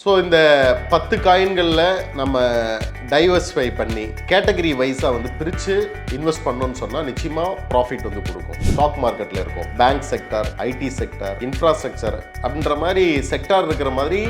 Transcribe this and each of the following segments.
So இந்த 10 காயின்களில் நம்ம டைவர்ஸ்ஃபை பண்ணி கேட்டகரி வைஸாக வந்து பிரித்து இன்வெஸ்ட் பண்ணோம்னு சொன்னால் நிச்சயமாக ப்ராஃபிட் வந்து கொடுக்கும். ஸ்டாக் மார்க்கெட்டில் இருக்கும், bank sector, IT sector, infrastructure அப்படின்ற மாதிரி செக்டார் இருக்கிற மாதிரி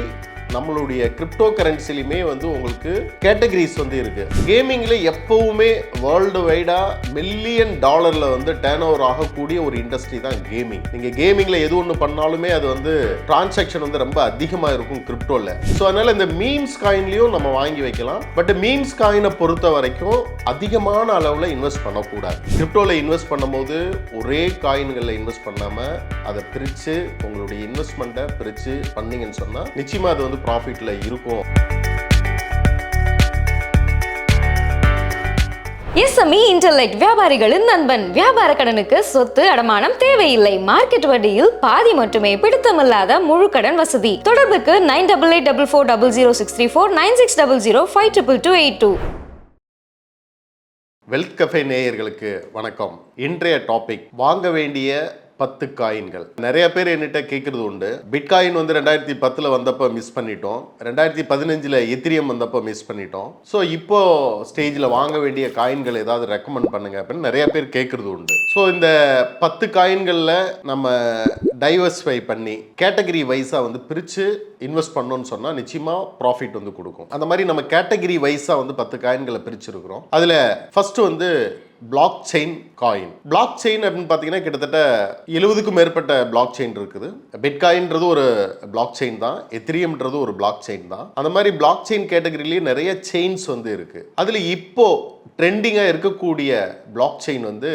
நம்மளுடைய கிரிப்டோ கரன்சிலையுமே வந்து உங்களுக்கு கேட்டகரிஸ் வந்து இருக்கு. கேமிங்ல எப்பவுமே வேர்ல்டு வைடா மில்லியன் டாலர்ல வந்து டர்ன் ஓவர் ஆகக்கூடிய ஒரு இண்டஸ்ட்ரி தான் கேமிங். நீங்க கேமிங்ல எது ஒன்று பண்ணாலுமே அது வந்து டிரான்சாக்ஷன் வந்து ரொம்ப அதிகமா இருக்கும் கிரிப்டோல. ஸோ அதனால இந்த மீம்ஸ் காயின்லயும் நம்ம வாங்கி வைக்கலாம். பட் மீம்ஸ் காயினை பொறுத்த வரைக்கும் அதிகமான அளவில் இன்வெஸ்ட் பண்ணக்கூடாது. கிரிப்டோல இன்வெஸ்ட் பண்ணும்போது ஒரே காயின்களில் இன்வெஸ்ட் பண்ணாம அதை பிரித்து உங்களுடைய இன்வெஸ்ட்மெண்ட்டை பிரித்து பண்ணீங்கன்னு சொன்னால் நிச்சயமா அது வந்து ப்ராஃபிட்ல இருக்கும். எஸ்எம்இ இன்டர்நெட் வியாபாரிகளின் நண்பன். வியாபார கடனுக்கு சொத்து அடமானம் தேவையில்லை. மார்க்கெட் வட்டியில் பாதி மட்டுமே பிடித்தமில்லாத முழு கடன் வசதி. தொடர்புக்கு 9884400634 9600522282. வெல்த் கஃபே நேயர்களுக்கு வணக்கம். இன்றைய டாபிக் வாங்க வேண்டிய 10 காயின்கள். நிறைய பேர் என்கிட்ட கேட்கறது உண்டு. பிட்காயின் வந்து 2010 வந்தப்போ மிஸ் பண்ணிட்டோம், 2015 எத்திரியம் வந்தப்போ மிஸ் பண்ணிட்டோம். ஸோ இப்போ ஸ்டேஜில் வாங்க வேண்டிய காயின்கள் ஏதாவது ரெக்கமெண்ட் பண்ணுங்க அப்படின்னு நிறைய பேர் கேட்கறது உண்டு. ஸோ இந்த 10 காயின்களில் நம்ம டைவர்ஸ்ஃபை பண்ணி கேட்டகரி வைஸாக வந்து பிரித்து இன்வெஸ்ட் பண்ணோம்னு சொன்னால் நிச்சயமாக ப்ராஃபிட் வந்து கொடுக்கும். அந்த மாதிரி நம்ம கேட்டகரி வைஸாக வந்து 10 காயின்களை பிரிச்சிருக்கிறோம். அதில் ஃபர்ஸ்ட் வந்து block chain coin. Block chain அப்படின்னு பார்த்தீங்கன்னா கிட்டத்தட்ட 70க்கும் மேற்பட்ட பிளாக் செயின் இருக்குது. பிட்காயின்றது ஒரு பிளாக் செயின் தான், எத்திரியம்ன்றது ஒரு பிளாக் செயின் தான். அந்த மாதிரி பிளாக் செயின் கேட்டகரியிலேயே நிறைய செயின்ஸ் வந்து இருக்கு. அதில் இப்போ ட்ரெண்டிங்காக இருக்கக்கூடிய பிளாக் செயின் வந்து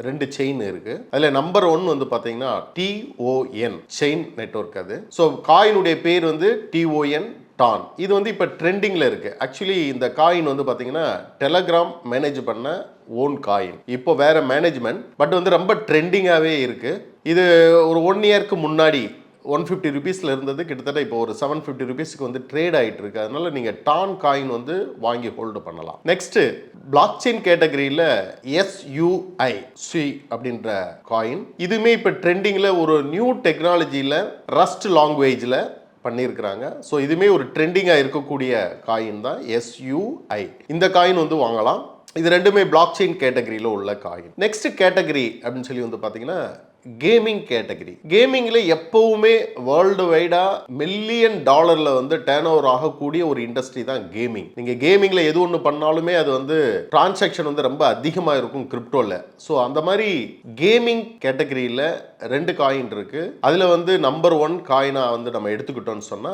2 செயின் இருக்கு. அதில் நம்பர் 1 வந்து பார்த்தீங்கன்னா TON செயின் நெட்வொர்க். அது ஸோ காயினுடைய பேர் வந்து TON டான். இது வந்து இப்போ ட்ரெண்டிங்கில் இருக்கு. ஆக்சுவலி இந்த காயின் வந்து பார்த்தீங்கன்னா டெலகிராம் மேனேஜ் பண்ண ஓன் காயின். இப்போ வேற மேனேஜ்மெண்ட், பட் வந்து ரொம்ப ட்ரெண்டிங்காகவே இருக்கு. இது ஒரு 1 இயர்க்கு முன்னாடி 150 ருபீஸில் இருந்தது, கிட்டத்தட்ட இப்போ ஒரு 750 ருபீஸ்க்கு வந்து ட்ரேட் ஆகிட்டு இருக்கு. அதனால நீங்கள் டான் காயின் வந்து வாங்கி ஹோல்டு பண்ணலாம். நெக்ஸ்ட் பிளாக் செயின் கேட்டகரியில் SUI அப்படின்ற காயின். இதுவுமே இப்போ ட்ரெண்டிங்கில் ஒரு நியூ டெக்னாலஜியில் ரஸ்ட் லாங்குவேஜில் பண்ணியிருக்கிறாங்க. ஸோ இதுவுமே ஒரு ட்ரெண்டிங்காக இருக்கக்கூடிய காயின் தான் SUI. இந்த காயின் வந்து வாங்கலாம். இது ரெண்டுமே பிளாக் செயின் கேட்டகரியில் உள்ள காயின். நெக்ஸ்ட் கேட்டகரி அப்படின்னு சொல்லி வந்து பார்த்தீங்கன்னா கேமிங் கேட்டகரி. கேமிங்ல எப்பவுமே வேர்ல்டு வைடா மில்லியன் டாலர்ல வந்து டர்ன் ஓவர் ஆகக்கூடிய ஒரு இண்டஸ்ட்ரி தான் கேமிங். நீங்க கேமிங்ல எது ஒன்று பண்ணாலுமே அது வந்து டிரான்சாக்ஷன் வந்து ரொம்ப அதிகமாக இருக்கும் கிரிப்டோல. ஸோ அந்த மாதிரி கேமிங் கேட்டகரியில் 2 காயின் இருக்கு. அதுல வந்து நம்பர் 1 காயினா வந்து நம்ம எடுத்துக்கிட்டோம்னு சொன்னா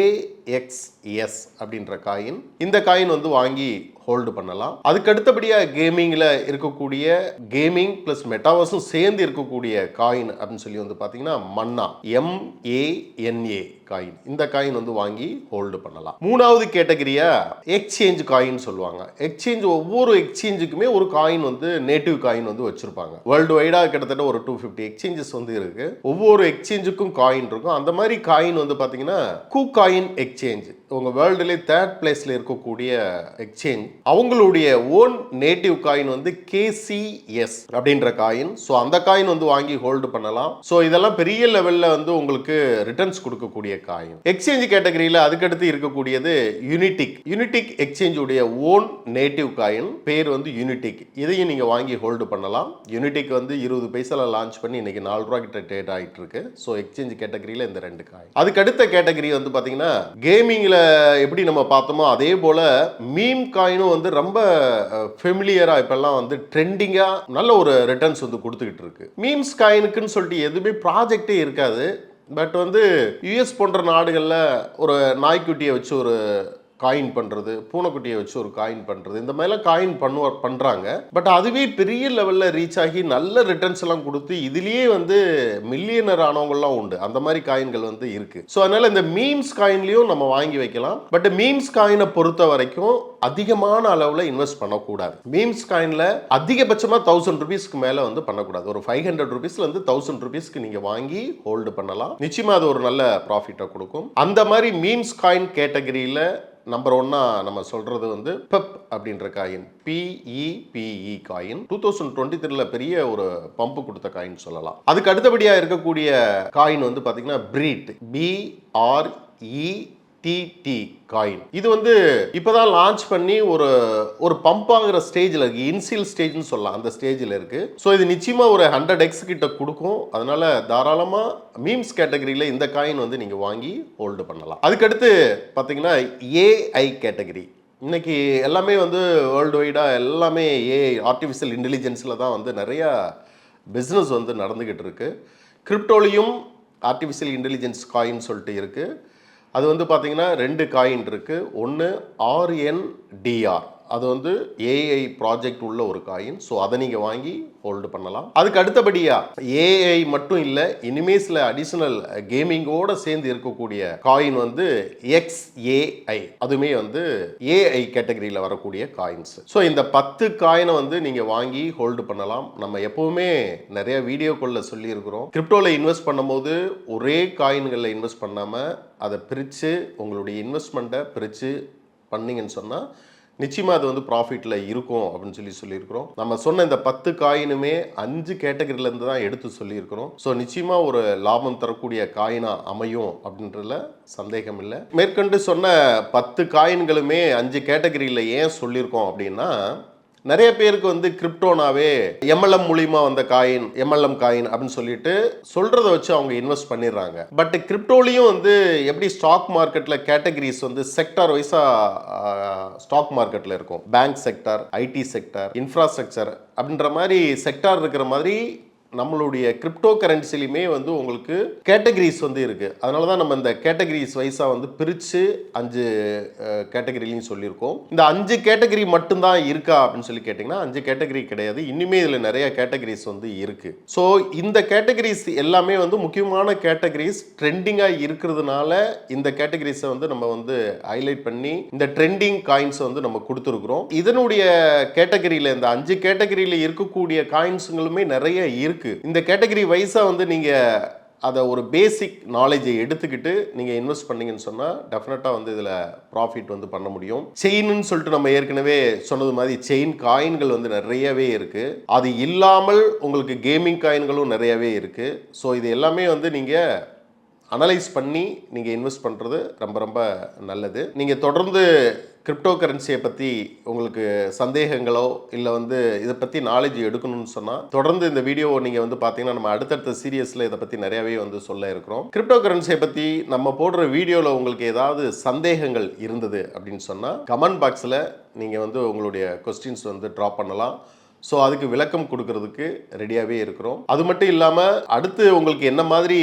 AXS அப்படின்ற காயின். இந்த காயின் வந்து வாங்கி ஹோல்டு பண்ணலாம். அதுக்கு அடுத்தபடியா கேமிங்ல இருக்கக்கூடிய கேமிங் பிளஸ் மெட்டாவர்ஸும் சேர்ந்து இருக்கக்கூடிய காயின் அப்படின்னு சொல்லி வந்து பாத்தீங்கன்னா மன்னா MANA காயின். இந்த காயின் வந்து வாங்கி ஹோல்டு பண்ணலாம். 3வது கேட்டகரியா எக்ஸ்சேஞ்ச் காயின் சொல்லுவாங்க. எக்ஸ்சேஞ்ச் ஒவ்வொரு எக்ஸ்சேஞ்சுக்குமே ஒரு காயின் வந்து நேட்டிவ் காயின் வந்து வச்சிருப்பாங்க. வேர்ல்டு வைடா கிட்டத்தட்ட ஒரு 250 எக்ஸ்சேஞ்சஸ் வந்து இருக்கு. ஒவ்வொரு எக்ஸ்சேஞ்சுக்கும் காயின் இருக்கும். அந்த மாதிரி காயின் வந்து பாத்தீங்கன்னா KuCoin எக்ஸ்சேஞ்ச் உங்க வேர்ல்டுல 3rd பிளேஸ்ல இருக்கக்கூடிய எக்ஸ்சேஞ்ச், அவங்களுடைய ஓன் நேட்டிவ் காயின் வந்து KCS அப்படின்ற காயின். ஸோ அந்த காயின் வந்து வாங்கி ஹோல்டு பண்ணலாம். ஸோ இதெல்லாம் பெரிய லெவல்ல வந்து உங்களுக்கு ரிட்டர்ன்ஸ் கொடுக்கக்கூடிய காயின். எக்ஸ்சேஞ்ச் கேட்டகரியில் அதுக்கடுத்து இருக்கக்கூடியது யூனிட்டிக் எக்ஸ்சேஞ்ச் உடைய ஓன் நேட்டிவ் காயின், பேர் வந்து யூனிட்டிக். இதையும் நீங்க வாங்கி ஹோல்டு பண்ணலாம். யூனிட்டிக் வந்து 20 பைசால லான்ச் பண்ணி இன்னைக்கு 4 ரூபாய் கிட்ட ட்ரேட் ஆகிட்டு இருக்கு. ஸோ எக்ஸ்சேஞ்ச் கேட்டகரியில் இந்த 2 காயின். அதுக்கு அடுத்த கேட்டகரி வந்து பாத்தீங்கன்னா கேமிங்ல எப்படி நம்ம பார்த்தோமோ அதே போல மீம் காயினும் வந்து ரொம்ப ஃபெமிலியரா இப்பெல்லாம் வந்து ட்ரெண்டிங்கா நல்ல ஒரு ரிட்டர்ன்ஸ் வந்து கொடுத்துக்கிட்டு இருக்கு. மீம்ஸ் காயினுக்குன்னு சொல்லிட்டு எதுவுமே ப்ராஜெக்டே இருக்காது. பட் வந்து யூஎஸ் போன்ற நாடுகளில் ஒரு நாய்க்குட்டியை வச்சு ஒரு காயின் பண்ணுறது, பூனைக்குட்டியை வச்சு ஒரு காயின் பண்ணுறது, இந்த மாதிரிலாம் காயின் பண்ணுறாங்க. பட் அதுவே பெரிய லெவலில் ரீச் ஆகி நல்ல ரிட்டர்ன்ஸ் எல்லாம் கொடுத்து இதுலேயே வந்து மில்லியனர் ஆனவங்கலாம் உண்டு. அந்த மாதிரி காயின்கள் வந்து இருக்கு. ஸோ அதனால இந்த மீம்ஸ் காயின்லையும் நம்ம வாங்கி வைக்கலாம். பட் மீம்ஸ் காயினை பொறுத்த வரைக்கும் அதிகமான அளவில் இன்வெஸ்ட் பண்ணக்கூடாது. மீம்ஸ் காயினில் அதிகபட்சமாக 1000 ருபீஸ்க்கு மேலே வந்து பண்ணக்கூடாது. ஒரு 500 ருபீஸ்லேருந்து 1000 ருபீஸ்க்கு நீங்கள் வாங்கி ஹோல்டு பண்ணலாம். நிச்சயமாக அது ஒரு நல்ல ப்ராஃபிட்டை கொடுக்கும். அந்த மாதிரி மீம்ஸ் காயின் கேட்டகரியில் நம்பர் 1 நம்ம சொல்றது வந்து பெப் அப்படின்ற காயின், PEPE காயின். 2023 பெரிய ஒரு பம்பு கொடுத்த காயின் சொல்லலாம். அதுக்கு அடுத்தபடியா இருக்கக்கூடிய காயின் வந்து பாத்தீங்கன்னா பிரீட், BREET USDT காயின். இது வந்து இப்போதான் லான்ச் பண்ணி ஒரு ஒரு பம்ப் ஆகிற ஸ்டேஜில் இருக்கு, இன்சியல் ஸ்டேஜ்னு சொல்லலாம், அந்த ஸ்டேஜில் இருக்கு. ஸோ இது நிச்சயமா ஒரு 100x கிட்ட கொடுக்கும். அதனால தாராளமாக மீம்ஸ் கேட்டகரியில் இந்த காயின் வந்து நீங்கள் வாங்கி ஹோல்டு பண்ணலாம். அதுக்கடுத்து பார்த்தீங்கன்னா AI கேட்டகரி. இன்னைக்கு எல்லாமே வந்து வேர்ல்டு வைடாக எல்லாமே AI ஆர்டிஃபிஷியல் இன்டெலிஜென்ஸில் தான் வந்து நிறையா பிஸ்னஸ் வந்து நடந்துக்கிட்டு இருக்கு. கிரிப்டோலையும் ஆர்டிஃபிஷியல் இன்டெலிஜென்ஸ் காயின் சொல்லிட்டு இருக்குது. அது வந்து பார்த்தீங்கன்னா 2 காயின் இருக்குது. ஒன்று RNDR, அது வந்து AI ப்ராஜெக்ட் உள்ள ஒரு காயின். ஸோ அதை நீங்கள் வாங்கி ஹோல்டு பண்ணலாம். அதுக்கு அடுத்தபடியாக AI மட்டும் இல்லை, இனிமே சில அடிஷனல் கேமிங்கோட சேர்ந்து இருக்கக்கூடிய காயின் வந்து XAI, அதுவுமே வந்து AI கேட்டகரியில் வரக்கூடிய காயின்ஸ். ஸோ இந்த 10 காயினை வந்து நீங்கள் வாங்கி ஹோல்டு பண்ணலாம். நம்ம எப்பவுமே நிறைய வீடியோக்குள்ள சொல்லியிருக்கிறோம், கிரிப்டோவில் இன்வெஸ்ட் பண்ணும்போது ஒரே காயின்களில் இன்வெஸ்ட் பண்ணாமல் அதை பிரித்து உங்களுடைய இன்வெஸ்ட்மெண்ட்டை பிரித்து பண்ணிங்கன்னு சொன்னால் நிச்சயமாக அது வந்து ப்ராஃபிட்டில் இருக்கும் அப்படின்னு சொல்லியிருக்கிறோம். நம்ம சொன்ன இந்த 10 காயினுமே 5 கேட்டகரியிலேருந்து தான் எடுத்து சொல்லியிருக்கிறோம். ஸோ நிச்சயமாக ஒரு லாபம் தரக்கூடிய காயினாக அமையும் அப்படின்றதுல சந்தேகம் இல்லை. மேற்கொண்டு சொன்ன 10 காயின்களுமே 5 கேட்டகரியில் ஏன் சொல்லியிருக்கோம் அப்படின்னா, நிறைய பேருக்கு வந்து கிரிப்டோனாவே MLM மூலியமா வந்த காயின், MLM காயின் அப்படின்னு சொல்லிட்டு சொல்றதை வச்சு அவங்க இன்வெஸ்ட் பண்ணிடுறாங்க. பட் கிரிப்டோலையும் வந்து எப்படி ஸ்டாக் மார்க்கெட்ல கேட்டகரிஸ் வந்து செக்டார் வைஸா ஸ்டாக் மார்க்கெட்ல இருக்கும். Bank sector, IT sector, infrastructure அப்படின்ற மாதிரி செக்டார் இருக்கிற மாதிரி நம்மளுடைய கிரிப்டோ கரன்சிலையுமே வந்து உங்களுக்கு கேட்டகரிஸ் வந்து இருக்கு. அதனால தான் நம்ம இந்த கேட்டகரிஸ் வைஸாக வந்து பிரித்து 5 கேட்டகரிலையும் சொல்லியிருக்கோம். இந்த 5 கேட்டகரி மட்டும்தான் இருக்கா அப்படின்னு சொல்லி கேட்டிங்கன்னா 5 கேட்டகரி கிடையாது. இன்னுமே இதில் நிறைய கேட்டகரிஸ் வந்து இருக்கு. ஸோ இந்த கேட்டகரிஸ் எல்லாமே வந்து முக்கியமான கேட்டகரிஸ், ட்ரெண்டிங்காக இருக்கிறதுனால இந்த கேட்டகரிஸை வந்து நம்ம வந்து ஹைலைட் பண்ணி இந்த ட்ரெண்டிங் காயின்ஸ் வந்து நம்ம கொடுத்துருக்குறோம். இதனுடைய கேட்டகரியில் இந்த 5 கேட்டகரியில் இருக்கக்கூடிய காயின்ஸுங்களுமே நிறைய இருக்கு. இந்த கேட்டகரி வைஸா வந்து நீங்க அதை ஒரு பேசிக் நாலேஜை எடுத்துக்கிட்டு நீங்க இன்வெஸ்ட் பண்ணீங்கன்னு சொன்னா டெஃபினட்டா வந்து இதுல ப்ராஃபிட் வந்து பண்ண முடியும். செயின்னு சொல்லிட்டு நம்ம ஏற்கனவே சொன்னது மாதிரி செயின் காயின்கள் வந்து நிறையவே இருக்கு. அது இல்லாமல் உங்களுக்கு கேமிங் காயின்களும் நிறையவே இருக்கு. ஸோ இது எல்லாமே வந்து நீங்க அனலைஸ் பண்ணி நீங்க இன்வெஸ்ட் பண்றது ரொம்ப ரொம்ப நல்லது. நீங்க தொடர்ந்து கிரிப்டோ கரன்சியை பற்றி உங்களுக்கு சந்தேகங்களோ இல்லை வந்து இதை பற்றி நாலேஜ் எடுக்கணும்னு சொன்னால் தொடர்ந்து இந்த வீடியோவை நீங்கள் வந்து பார்த்தீங்கன்னா நம்ம அடுத்தடுத்த சீரியஸில் இதை பற்றி நிறையவே வந்து சொல்ல இருக்கிறோம். கிரிப்டோ கரன்சியை பற்றி நம்ம போடுற வீடியோவில் உங்களுக்கு ஏதாவது சந்தேகங்கள் இருந்தது அப்படின்னு சொன்னால் கமெண்ட் பாக்ஸில் நீங்கள் வந்து உங்களுடைய கொஸ்டின்ஸ் வந்து ட்ராப் பண்ணலாம். ஸோ அதுக்கு விளக்கம் கொடுக்கறதுக்கு ரெடியாகவே இருக்கிறோம். அது மட்டும் இல்லாமல் அடுத்து உங்களுக்கு என்ன மாதிரி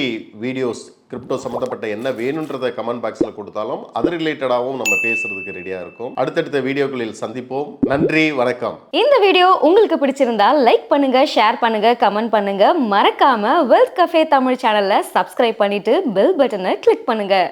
வீடியோஸ் கிரிப்டோ சம்மந்தப்பட்ட என்ன வேணுன்றதை கமெண்ட் பாக்ஸில் கொடுத்தாலும் அது ரிலேட்டடாகவும் நம்ம பேசுறதுக்கு ரெடியாக இருக்கும். அடுத்தடுத்த வீடியோக்களில் சந்திப்போம். நன்றி, வணக்கம். இந்த வீடியோ உங்களுக்கு பிடிச்சிருந்தா லைக் பண்ணுங்க, ஷேர் பண்ணுங்க, கமெண்ட் பண்ணுங்க. மறக்காம வெல்த் கஃபே தமிழ் சேனலை சப்ஸ்கிரைப் பண்ணிட்டு பெல் பட்டனை கிளிக் பண்ணுங்க.